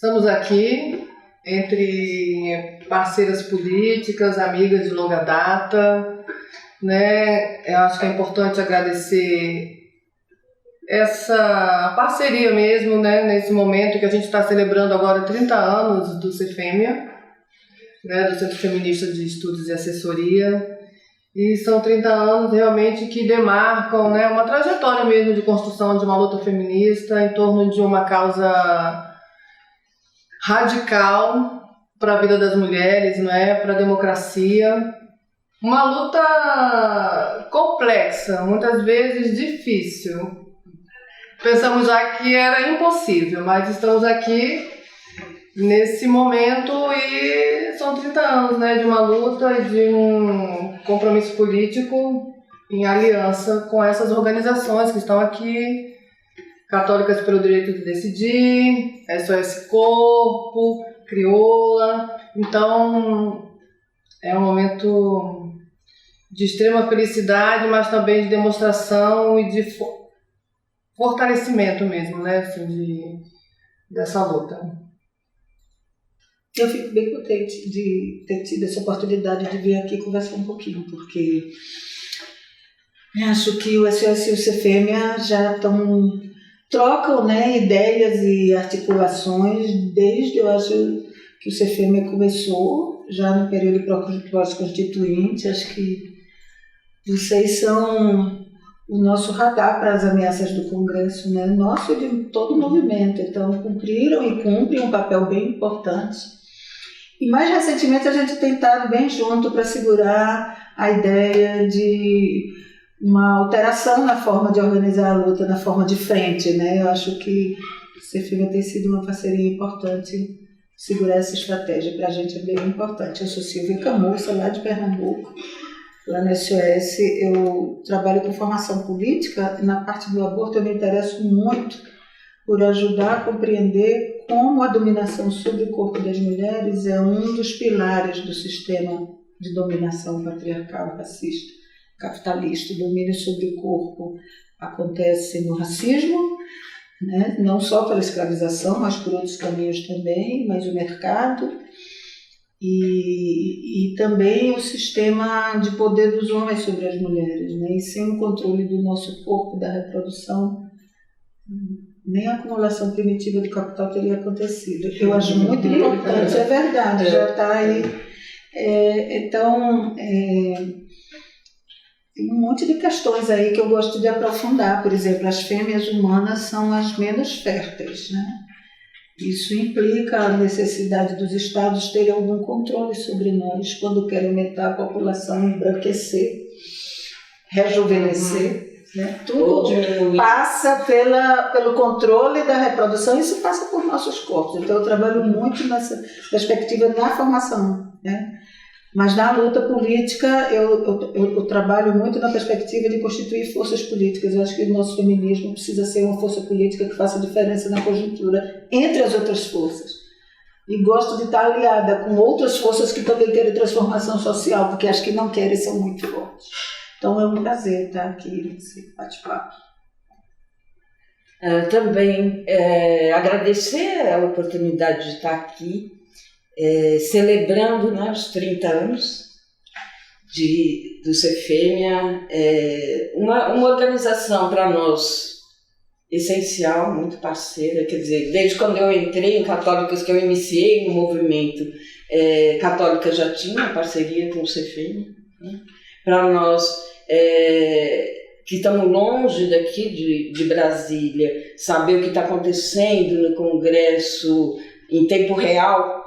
Estamos aqui entre parceiras políticas, amigas de longa data, né? Eu acho que é importante agradecer essa parceria mesmo, né? Nesse momento que a gente está celebrando agora 30 anos do CFEMIA, né? Do Centro Feminista de Estudos e Assessoria. E são 30 anos realmente que demarcam, né, uma trajetória mesmo de construção de uma luta feminista em torno de uma causa radical para a vida das mulheres, não é? Para a democracia. Uma luta complexa, muitas vezes difícil. Pensamos já que era impossível, mas estamos aqui nesse momento e são 30 anos, né, de uma luta e de um compromisso político em aliança com essas organizações que estão aqui, Católicas pelo Direito de Decidir, SOS Corpo, Crioula. Então é um momento de extrema felicidade, mas também de demonstração e de fortalecimento mesmo, né, assim, dessa luta. Eu fico bem contente de ter tido essa oportunidade de vir aqui conversar um pouquinho, porque acho que o SOS e o CFEMIA já trocam, né, ideias e articulações desde, eu acho, que o CFEMIA começou, já no período pós-constituinte. Acho que vocês são o nosso radar para as ameaças do Congresso, né, nosso e de todo o movimento. Então, cumpriram e cumprem um papel bem importante. E mais recentemente a gente tem estado bem junto para segurar a ideia de uma alteração na forma de organizar a luta, na forma de frente, né? Eu acho que o CFEMIA tem sido uma parceria importante. Segurar essa estratégia para a gente é bem importante. Eu sou Silvia Camussa, lá de Pernambuco. Lá no SOS eu trabalho com formação política e na parte do aborto eu me interesso muito por ajudar a compreender como a dominação sobre o corpo das mulheres é um dos pilares do sistema de dominação patriarcal, racista, capitalista. O domínio sobre o corpo acontece no racismo, né? Não só pela escravização, mas por outros caminhos também, mas o mercado e também o sistema de poder dos homens sobre as mulheres, né? E sem o controle do nosso corpo, da reprodução, nem a acumulação primitiva do capital teria acontecido. Eu acho muito importante, é verdade, já está aí. Então, tem um monte de questões aí que eu gosto de aprofundar. Por exemplo, as fêmeas humanas são as menos férteis, né? Isso implica a necessidade dos estados terem algum controle sobre nós quando querem aumentar a população, embranquecer, rejuvenescer. Né? Tudo passa pelo controle da reprodução, isso passa por nossos corpos. Então eu trabalho muito nessa perspectiva na formação, né? Mas na luta política eu trabalho muito na perspectiva de constituir forças políticas. Eu acho que o nosso feminismo precisa ser uma força política que faça diferença na conjuntura entre as outras forças. E gosto de estar aliada com outras forças que também querem transformação social, porque as que não querem são muito fortes. Então é um prazer estar aqui nesse bate-papo. Também agradecer a oportunidade de estar aqui, celebrando, né, os 30 anos do CFEMIA, uma organização para nós essencial, muito parceira. Quer dizer, desde quando eu entrei em Católicas, que eu iniciei no movimento, Católica já tinha parceria com o CFEMIA, né? Para nós que estamos longe daqui de Brasília, saber o que está acontecendo no Congresso em tempo real,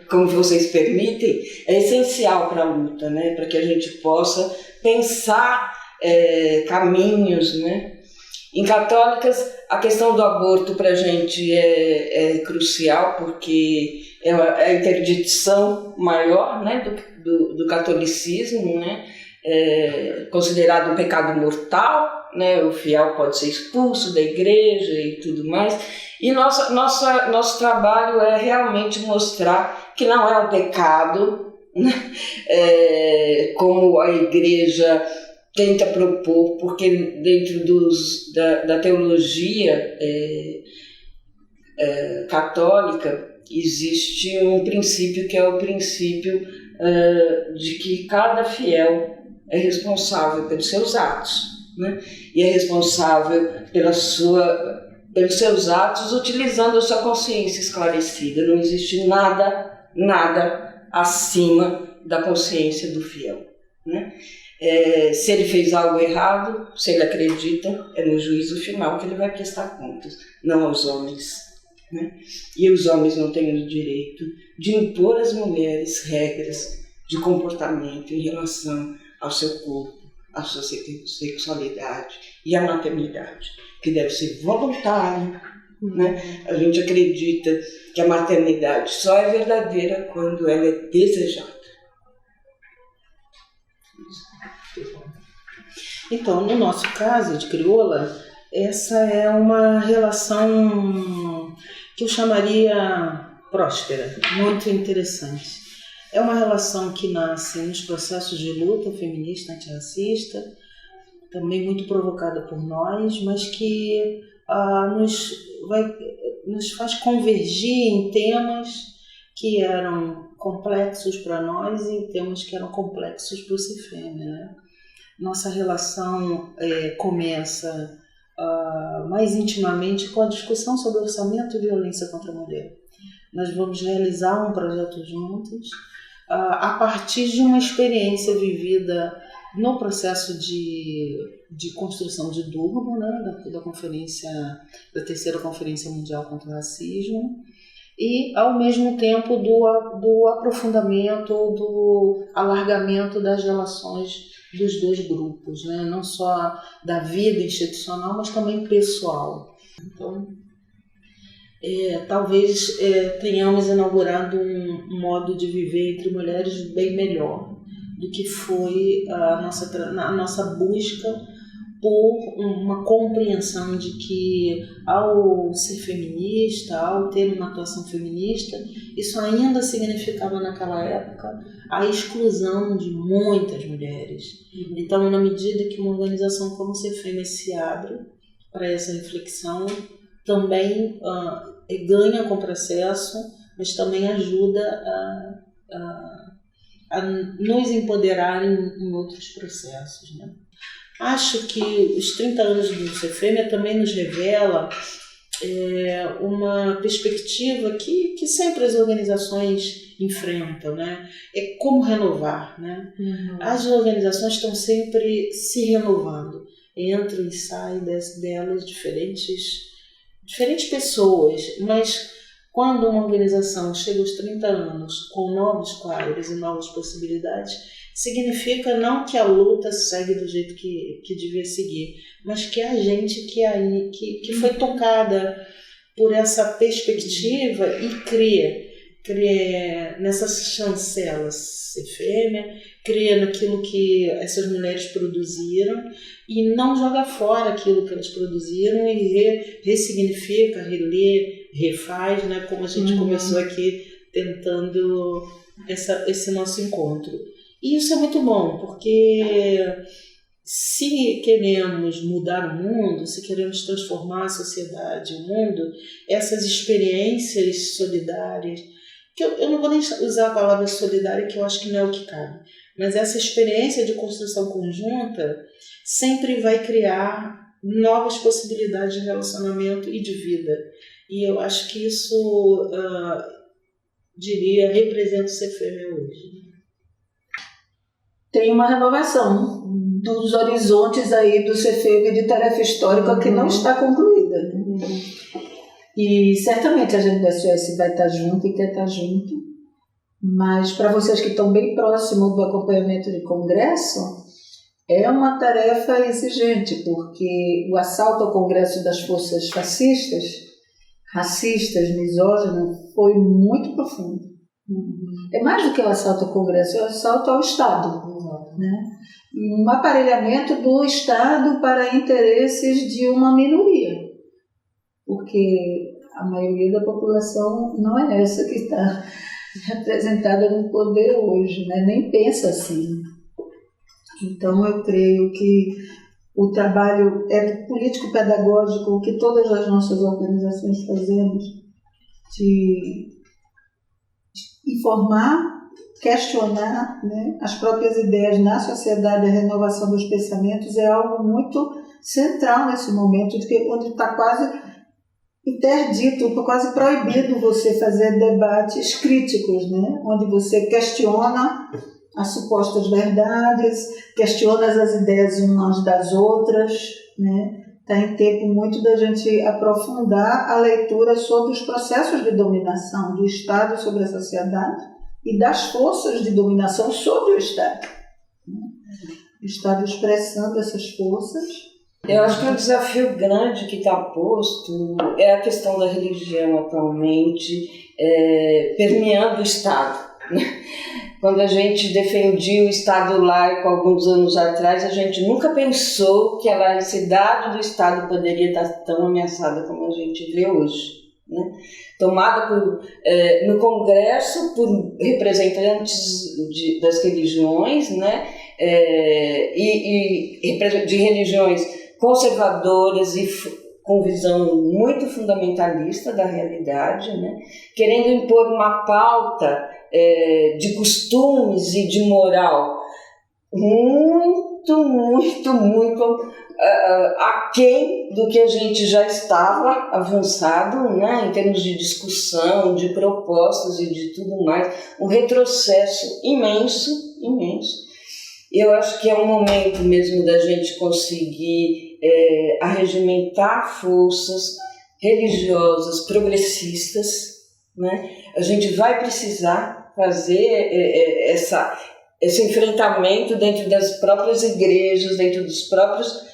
como vocês permitem, é essencial para a luta, né? Para que a gente possa pensar caminhos, né? Em Católicas, a questão do aborto para a gente é crucial, porque é a interdição maior, né, do catolicismo, né? Considerado um pecado mortal, né? O fiel pode ser expulso da igreja e tudo mais. E nosso trabalho é realmente mostrar que não é um pecado, né? Como a igreja tenta propor, porque dentro da teologia católica, existe um princípio que é o princípio de que cada fiel é responsável pelos seus atos, né? E é responsável pelos seus atos utilizando a sua consciência esclarecida. Não existe nada acima da consciência do fiel, né? Se ele fez algo errado, se ele acredita, é no juízo final que ele vai prestar contas, não aos homens, né? E os homens não têm o direito de impor às mulheres regras de comportamento em relação ao seu corpo, à sua sexualidade e à maternidade, que deve ser voluntário, né? A gente acredita que a maternidade só é verdadeira quando ela é desejada. Então, no nosso caso de crioula, essa é uma relação que eu chamaria próspera, muito interessante. É uma relação que nasce nos processos de luta feminista antirracista, também muito provocada por nós, mas que nos faz convergir em temas que eram complexos para nós e temas que eram complexos para o CIFEM, né? Nossa relação começa mais intimamente com a discussão sobre orçamento e violência contra a mulher. Nós vamos realizar um projeto juntos a partir de uma experiência vivida no processo de construção de Durban, né, da terceira Conferência Mundial contra o Racismo, e ao mesmo tempo do aprofundamento, do alargamento das relações dos dois grupos, né? Não só da vida institucional, mas também pessoal. Então, talvez tenhamos inaugurado um modo de viver entre mulheres bem melhor do que foi a nossa busca por uma compreensão de que, ao ser feminista, ao ter uma atuação feminista, isso ainda significava naquela época a exclusão de muitas mulheres. Então, na medida que uma organização como o CIFEM se abre para essa reflexão, também ganha com o processo, mas também ajuda a nos empoderar em outros processos, né? Acho que os 30 anos do CIFEM também nos revela uma perspectiva que sempre as organizações enfrentam, né? É como renovar, né? As organizações estão sempre se renovando, entram e saem delas diferentes pessoas, mas quando uma organização chega aos 30 anos com novos quadros e novas possibilidades, significa não que a luta segue do jeito que devia seguir, mas que a gente que foi tocada por essa perspectiva e crê nessas chancelas CIFEM, crê naquilo que essas mulheres produziram e não joga fora aquilo que elas produziram e ressignifica, relê, refaz, né? Como a gente começou aqui tentando esse nosso encontro. E isso é muito bom, porque se queremos mudar o mundo, se queremos transformar a sociedade, o mundo, essas experiências solidárias, que eu não vou nem usar a palavra solidária, que eu acho que não é o que cabe, mas essa experiência de construção conjunta sempre vai criar novas possibilidades de relacionamento e de vida. E eu acho que isso, representa o CIFEM hoje. Tem uma renovação dos horizontes aí do CIFEM de tarefa histórica que não está concluída, né? E certamente a gente do SOS vai estar junto e quer estar junto, mas para vocês que estão bem próximos do acompanhamento de congresso, é uma tarefa exigente, porque o assalto ao congresso das forças fascistas, racistas, misóginas, foi muito profundo. É mais do que o assalto ao congresso, é o assalto ao Estado, né? E um aparelhamento do Estado para interesses de uma minoria, porque a maioria da população não é essa que está representada no poder hoje, né? Nem pensa assim. Então eu creio que o trabalho político-pedagógico que todas as nossas organizações fazemos de informar, questionar, né, as próprias ideias na sociedade, a renovação dos pensamentos é algo muito central nesse momento, onde está quase interdito, quase proibido você fazer debates críticos, né, onde você questiona as supostas verdades, questiona as ideias umas das outras, né. Está em tempo muito da gente aprofundar a leitura sobre os processos de dominação do Estado sobre a sociedade e das forças de dominação sobre o Estado. O Estado expressando essas forças. Eu acho que um desafio grande que está posto é a questão da religião atualmente, permeando o Estado, né? Quando a gente defendia o Estado laico alguns anos atrás, a gente nunca pensou que a laicidade do Estado poderia estar tão ameaçada como a gente vê hoje, né? Tomada no Congresso por representantes das religiões, né? E de religiões conservadoras e com visão muito fundamentalista da realidade, né? Querendo impor uma pauta de costumes e de moral muito aquém do que a gente já estava avançado, né, em termos de discussão, de propostas e de tudo mais, um retrocesso imenso. Eu acho que é um momento mesmo da gente conseguir arregimentar forças religiosas progressistas, né? A gente vai precisar fazer esse enfrentamento dentro das próprias igrejas, dentro dos próprios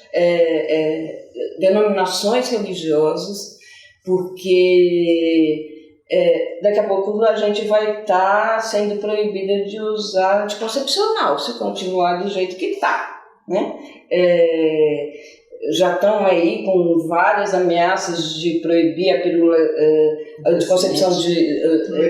denominações religiosas, porque daqui a pouco a gente vai estar sendo proibida de usar anticoncepcional, se continuar do jeito que está, né? Já estão aí com várias ameaças de proibir a pílula anticoncepção de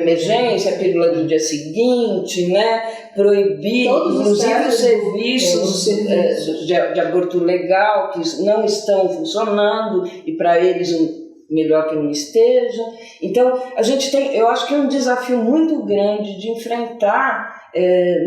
emergência, a pílula do dia seguinte, né? Proibir, inclusive, os serviços de aborto legal que não estão funcionando e para eles melhor que não esteja. Então, a gente tem, eu acho que é um desafio muito grande de enfrentar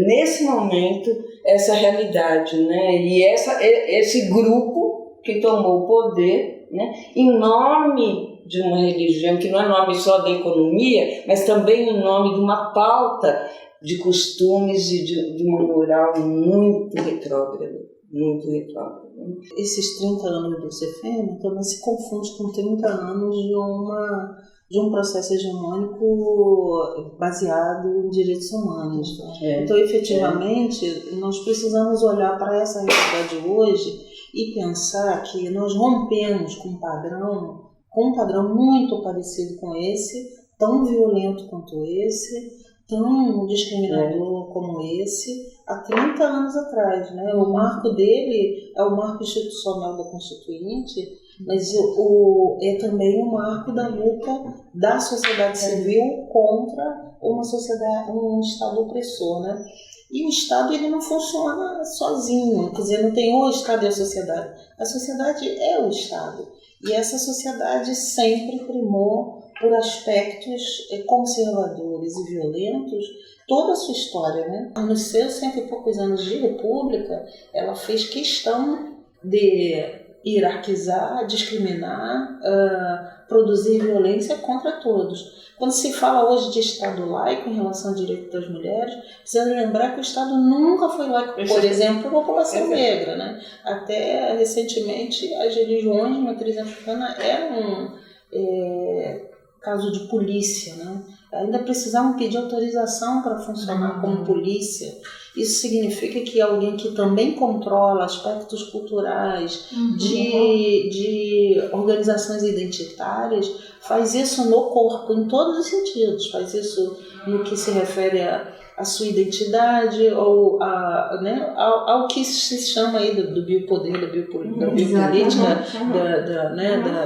nesse momento essa realidade, né? E esse grupo que tomou o poder, né, em nome de uma religião que não é nome só da economia, mas também em nome de uma pauta de costumes e de uma moral muito retrógrada. Esses 30 anos do CFM também se confunde com 30 anos de um processo hegemônico baseado em direitos humanos. Então, efetivamente, nós precisamos olhar para essa realidade hoje e pensar que nós rompemos com um padrão muito parecido com esse, tão violento quanto esse, tão discriminador como esse, há 30 anos atrás, né? O marco dele é o marco institucional da Constituinte, mas é também o marco da luta da sociedade civil contra um Estado opressor, né? E o Estado ele não funciona sozinho, quer dizer, não tem o Estado e a sociedade é o Estado. E essa sociedade sempre primou por aspectos conservadores e violentos toda a sua história, né? Nos seus 100 e poucos anos de república, ela fez questão de hierarquizar, discriminar, produzir violência contra todos. Quando se fala hoje de Estado laico em relação ao direito das mulheres, precisa lembrar que o Estado nunca foi laico, por exemplo, a população negra, né? Até recentemente as religiões de matriz africana eram caso de polícia, né? Ainda precisavam pedir autorização para funcionar como polícia. Isso significa que alguém que também controla aspectos culturais, de organizações identitárias, faz isso no corpo, em todos os sentidos. Faz isso no que se refere à sua identidade ou ao que se chama aí do biopoder, da biopolítica,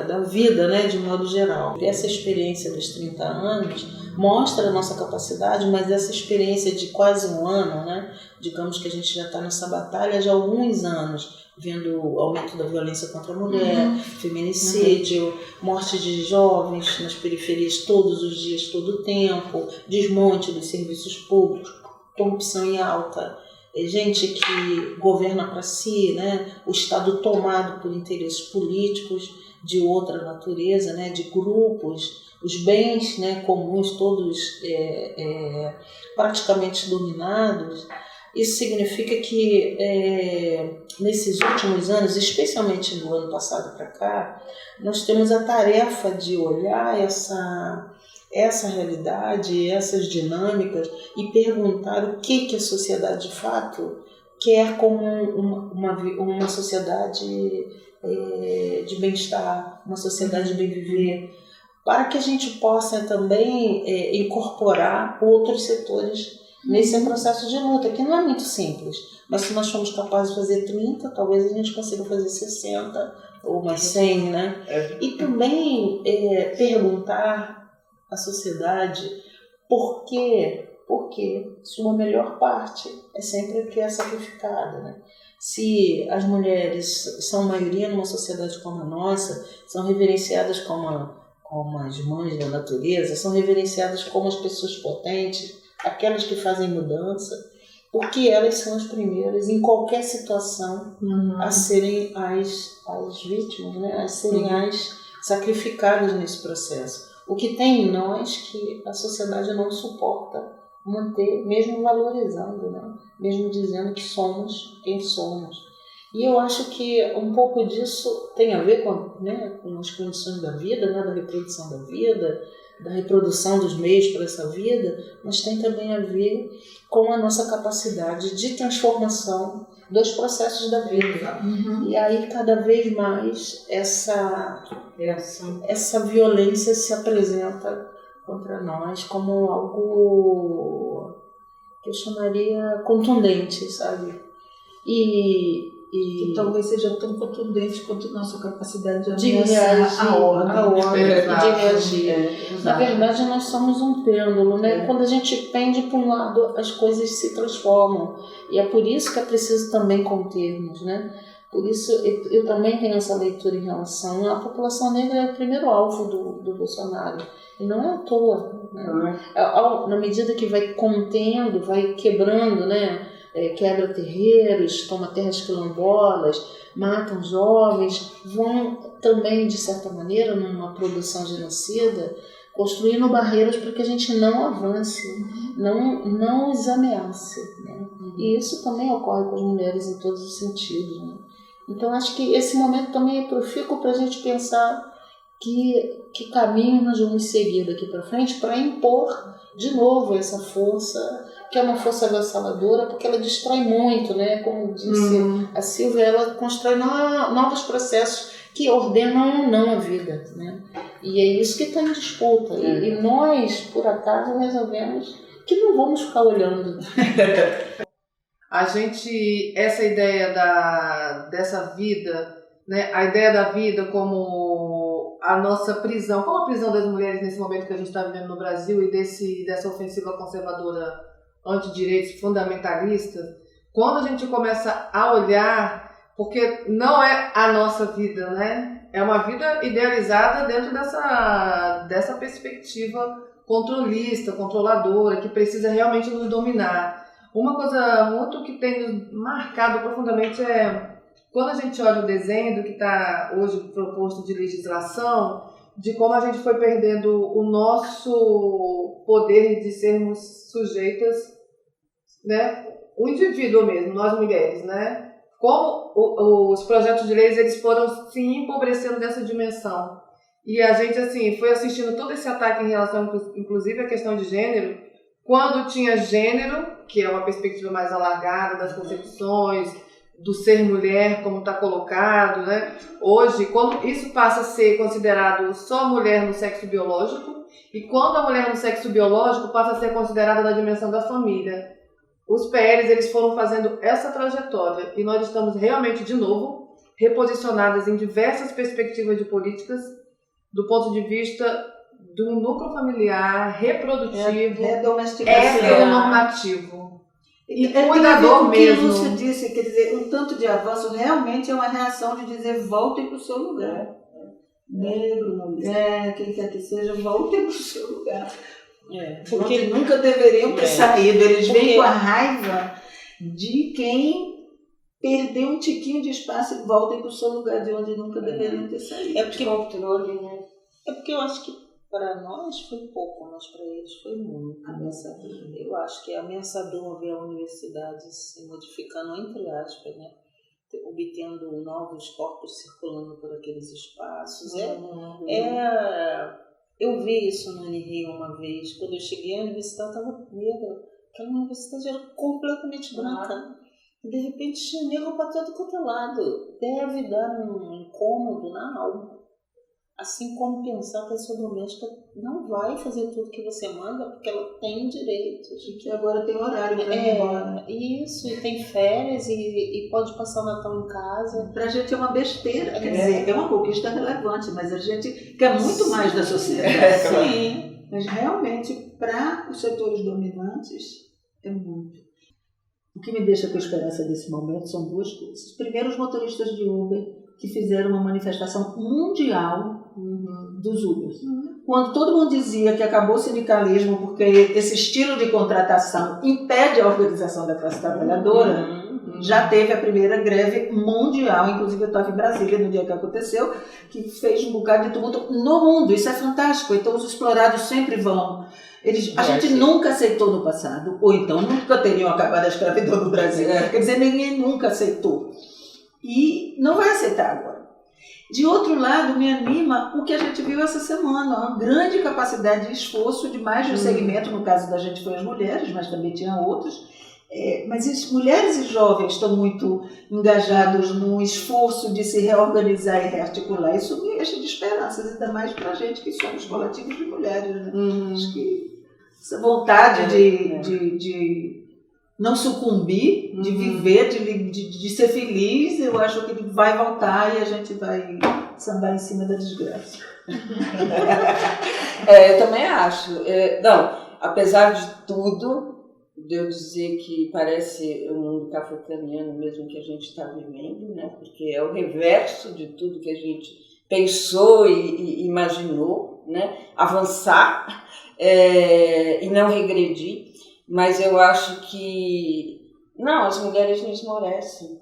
da vida, né, de modo geral. Essa experiência dos 30 anos mostra a nossa capacidade, mas essa experiência de quase um ano, né, digamos que a gente já está nessa batalha de alguns anos, vendo o aumento da violência contra a mulher, feminicídio, morte de jovens nas periferias todos os dias, todo o tempo, desmonte dos serviços públicos, corrupção em alta, gente que governa para si, né? O Estado tomado por interesses políticos de outra natureza, né? De grupos, os bens, né, comuns todos praticamente dominados. Isso significa que nesses últimos anos, especialmente do ano passado para cá, nós temos a tarefa de olhar essa realidade, essas dinâmicas e perguntar o que a sociedade de fato quer como uma sociedade de bem-estar, uma sociedade de bem-viver, para que a gente possa também incorporar outros setores nesse processo de luta, que não é muito simples, mas se nós formos capazes de fazer 30, talvez a gente consiga fazer 60 ou mais 100, né? E também perguntar à sociedade por quê sua melhor parte é sempre a que é sacrificada, né? Se as mulheres são maioria numa sociedade como a nossa, são reverenciadas como as mães da natureza, são reverenciadas como as pessoas potentes, aquelas que fazem mudança, porque elas são as primeiras em qualquer situação a serem as vítimas, né? A serem as sacrificadas nesse processo. O que tem em nós que a sociedade não suporta manter, mesmo valorizando, né? Mesmo dizendo que somos quem somos. E eu acho que um pouco disso tem a ver com as condições da vida, né? Da reprodução da vida, da reprodução dos meios para essa vida, mas tem também a ver com a nossa capacidade de transformação dos processos da vida. E aí, cada vez mais, essa violência se apresenta contra nós como algo que eu chamaria contundente, sabe? Que talvez seja tão contundente quanto nossa capacidade de ameaçar a ordem. De reagir. Na verdade, nós somos um pêndulo, né? Quando a gente pende para um lado, as coisas se transformam. E é por isso que é preciso também contermos, né? Por isso, eu também tenho essa leitura em relação à população negra, é o primeiro alvo do Bolsonaro. E não é à toa, né? Na medida que vai contendo, vai quebrando, né? Quebra terreiros, toma terras quilombolas, matam jovens, vão também, de certa maneira, numa produção genocida, construindo barreiras para que a gente não avance, não os ameace, né? E isso também ocorre com as mulheres em todos os sentidos, né? Então, acho que esse momento também é profícuo para a gente pensar que caminho nós vamos seguir daqui para frente para impor de novo essa força, que é uma força avassaladora, porque ela destrói muito, né? Como disse a Silvia, ela constrói novos processos que ordenam ou não a vida, né? E é isso que está em disputa. E nós, por acaso, resolvemos que não vamos ficar olhando. Essa ideia dessa vida, né? A ideia da vida como a nossa prisão, como a prisão das mulheres nesse momento que a gente está vivendo no Brasil e dessa ofensiva conservadora antidireitos fundamentalista, quando a gente começa a olhar, porque não é a nossa vida, né? É uma vida idealizada dentro dessa perspectiva controlista, controladora, que precisa realmente nos dominar. Uma coisa muito que tem nos marcado profundamente é quando a gente olha o desenho do que está hoje proposto de legislação, de como a gente foi perdendo o nosso poder de sermos sujeitas, né? O indivíduo mesmo, nós mulheres, né? Como os projetos de leis eles foram se empobrecendo dessa dimensão. E a gente assim foi assistindo todo esse ataque em relação, inclusive, à questão de gênero, quando tinha gênero, que é uma perspectiva mais alargada das concepções, do ser mulher, como está colocado, né? Hoje, quando isso passa a ser considerado só mulher no sexo biológico, e quando a mulher no sexo biológico passa a ser considerada na dimensão da família. Os PLs eles foram fazendo essa trajetória e nós estamos realmente, de novo, reposicionadas em diversas perspectivas de políticas do ponto de vista do núcleo familiar, reprodutivo, heteronormativo. e tem a ver cuidador com o que a mesmo. Lúcia disse, quer dizer, o tanto de avanço realmente é uma reação de dizer voltem para o seu lugar. Negro, mulher, quem quer que seja, voltem para o seu lugar. Porque nunca deveriam ter saído. Eles vêm com a raiva de quem perdeu um tiquinho de espaço e voltem para o seu lugar de onde nunca deveriam ter saído. É porque controle, né? É porque eu acho que para nós foi pouco, mas para eles foi muito ameaçador. Eu acho que é ameaçador ver a universidade se modificando, entre aspas, né? Obtendo novos corpos circulando por aqueles espaços. Eu vi isso no Unirio uma vez. Quando eu cheguei, a universidade estava negra. Aquela universidade era completamente branca. De repente tinha negro para todo quanto é lado. Deve dar um incômodo na alma. Assim como pensar que a sua doméstica não vai fazer tudo que você manda porque ela tem direitos. E que agora tem horário para ir embora. Isso, e tem férias e pode passar o Natal em casa. Para a gente é uma besteira, quer dizer, é uma conquista relevante, mas a gente quer muito mais da sociedade. Sim. Mas realmente, para os setores dominantes, é muito. O que me deixa com esperança desse momento são duas coisas. Primeiro, os motoristas de Uber, que fizeram uma manifestação mundial dos Ubers. Quando todo mundo dizia que acabou o sindicalismo porque esse estilo de contratação impede a organização da classe trabalhadora, já teve a primeira greve mundial, inclusive eu estava em Brasília no dia que aconteceu, que fez um bocado de tumulto no mundo. Isso é fantástico. Então os explorados sempre vão. A gente nunca aceitou no passado, ou então nunca teriam acabado a escravidão no Brasil. Quer dizer, ninguém nunca aceitou. E não vai aceitar agora. De outro lado, me anima o que a gente viu essa semana, uma grande capacidade de esforço de mais de um segmento, no caso da gente foi as mulheres, mas também tinha outros, mas as mulheres e jovens estão muito engajados num esforço de se reorganizar e rearticular. Isso me enche de esperanças, ainda mais para a gente que somos coletivos de mulheres. Né? Acho que essa vontade de não sucumbir, de viver, de ser feliz, eu acho que vai voltar e a gente vai sambar em cima da desgraça. Eu também acho. Não, apesar de tudo, de eu dizer que parece um mundo cafetaniano mesmo que a gente está vivendo, né? Porque é o reverso de tudo que a gente pensou e imaginou, né? Avançar e não regredir. Mas eu acho que não, as mulheres não esmorecem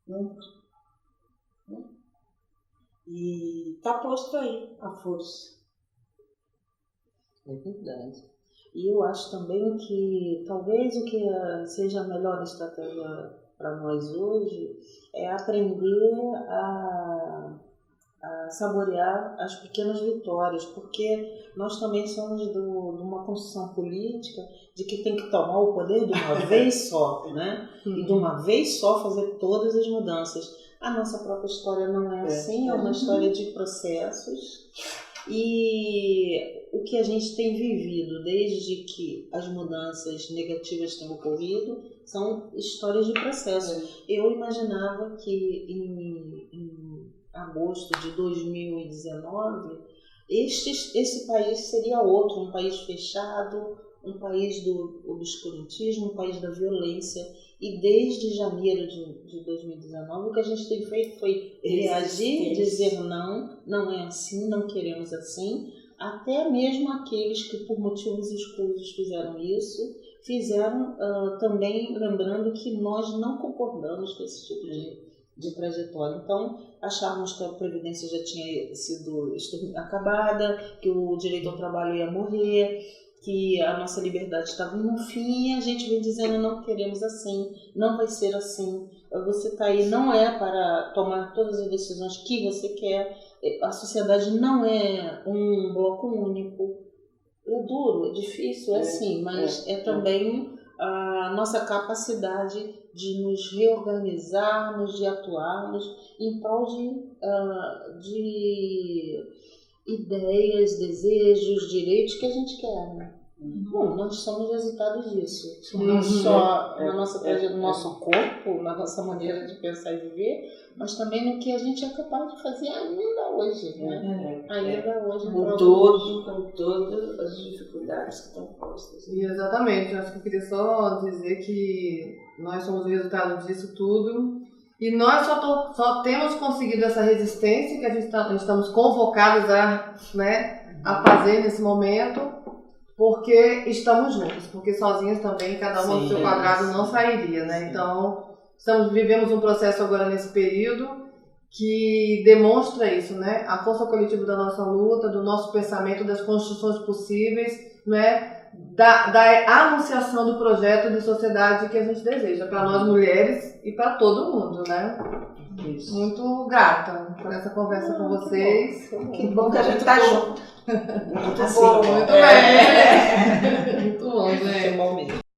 nunca. E está posto aí a força. É verdade. E eu acho também que talvez o que seja a melhor estratégia para nós hoje é aprender a saborear as pequenas vitórias, porque nós também somos de uma construção política de que tem que tomar o poder de uma vez só, né? E de uma vez só fazer todas as mudanças. A nossa própria história não é assim, é uma história de processos. E o que a gente tem vivido desde que as mudanças negativas têm ocorrido são histórias de processo. Eu imaginava que em agosto de 2019, esse país seria outro, um país fechado, um país do obscurantismo, um país da violência. E desde janeiro de 2019, o que a gente tem feito foi reagir, dizer não é assim, não queremos assim. Até mesmo aqueles que por motivos escusos fizeram isso, fizeram também lembrando que nós não concordamos com esse tipo de trajetória. Então, achávamos que a Previdência já tinha sido acabada, que o direito ao trabalho ia morrer, que a nossa liberdade estava no fim, e a gente vem dizendo não queremos assim, não vai ser assim, você está aí, não é para tomar todas as decisões que você quer, a sociedade não é um bloco único, é duro, é difícil, é assim, mas é também a nossa capacidade de nos reorganizarmos, de atuarmos em prol de ideias, desejos, direitos que a gente quer, né? Bom, nós somos resultado disso. Não só na nossa trajetória, no nosso corpo, na nossa maneira de pensar e viver, mas também no que a gente é capaz de fazer ainda hoje. Né? Ainda hoje. Com todas as dificuldades que estão postas. Exatamente, eu acho que eu queria só dizer que nós somos o resultado disso tudo e nós só temos conseguido essa resistência que a gente estamos convocados a fazer nesse momento porque estamos juntos, porque sozinhas também, cada uma no seu quadrado não sairia, né? Sim. Então, vivemos um processo agora nesse período que demonstra isso, né? A força coletiva da nossa luta, do nosso pensamento, das construções possíveis, né? Da anunciação do projeto de sociedade que a gente deseja, para nós mulheres e para todo mundo, né? Isso. Muito grata por essa conversa com vocês. Que bom que a gente está junto. Muito bom, muito bem. Muito bom, gente.